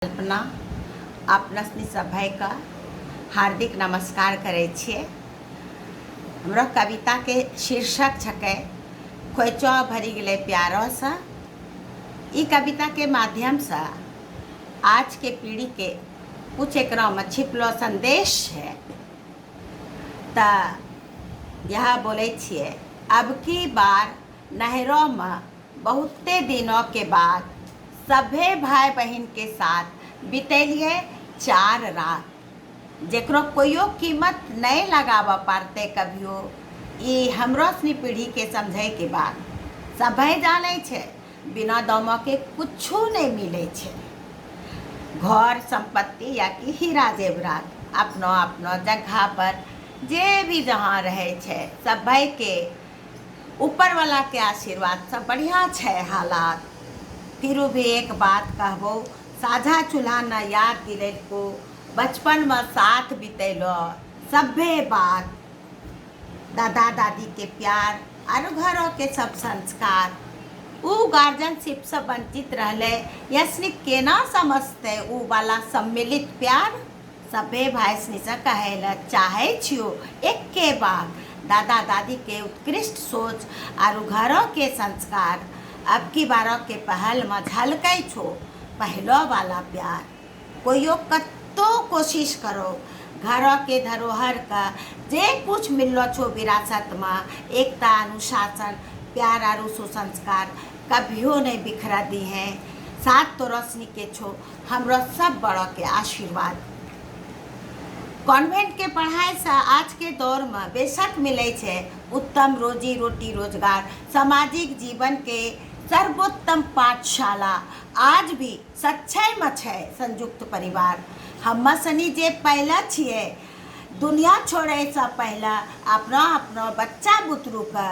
कल्पना अपना सभा का हार्दिक नमस्कार करे छिए। हमरा कविता के शीर्षक छके खोइचो भरी गले प्यारो से। ई कविता के माध्यम से आज के पीढ़ी के कुछ एकरा में छिपलो संदेश है। त यह बोले छिए, अब की बार नहरों में बहुते दिनों के बाद सभे भाई बहन के साथ बितेलिए 4 रात, जेकरो कोइयो कीमत नहीं लगावा पारते कभियो। ये हमरो सनी पीढ़ी के समझे के बाद सभे जाने छे बिना दामो के कुछो नहीं मिले छे। घर संपत्ति या कि हीरा जेवरात अपनो अपनो जगह पर जे भी जहाँ रहे छे, सभे के ऊपर वाला के आशीर्वाद से बढ़िया छे हालात। फिर भी एक बात कहबो, साझा चूल्हा न याद दिले को बचपन में साथ बितेलो सभे बात, दादा दादी के प्यार और घरों के सब संस्कार। ऊ गार्जियनशिप से वंचित रहले यसनी केना समझते ऊ वाला सम्मिलित प्यार। सभे भाई सनी से कहेला चाहे छियो एक के बाद दादा दादी के उत्कृष्ट सोच और घरों के संस्कार। अब की बारों के पहल में झलकै छो पहलो वाला प्यार। कोइयो कत्तो कोशिश करो घरों के धरोहर का जे कुछ मिललो छो विरासत में, एकता अनुशासन प्यार और सुसंस्कार कभियो नहीं बिखरा दी है। साथ तो रोशनी के छो हमरो सब बड़ों के आशीर्वाद। कॉन्वेंट के पढ़ाई से आज के दौर में बेशक मिले छे उत्तम रोजी रोटी रोजगार, सामाजिक जीवन के सर्वोत्तम पाठशाला। आज भी सच्चाई में छे संयुक्त परिवार। हम सनी जे पहला छिए दुनिया छोड़े से पहला अपना अपना बच्चा बुतरू का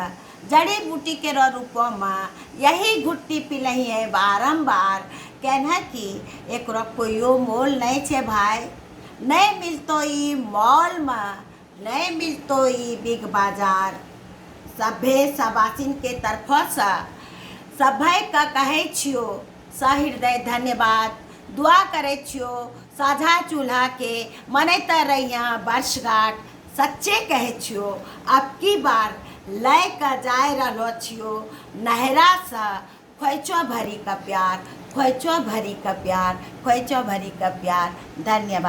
जड़ी बूटी के रूपों में यही घुट्टी पिलही है बारंबार। कहना कि एक कोइयो मोल नहीं छे भाई, नहीं मिलतो ई मॉल में, नहीं मिलतो ई बिग बाजार। सभे सबासिन के तरफ से सभे का कहे छियो सहृदय धन्यवाद। दुआ करे छियो साझा चूल्हा के मनैते रहिया वर्षगांठ। सच्चे कहे छियो अब की बार लय का जाए रहो छियो नहरा से खोइचो भरी का प्यार, खोइचो भरी का प्यार, खोइचो भरी का प्यार। धन्यवाद।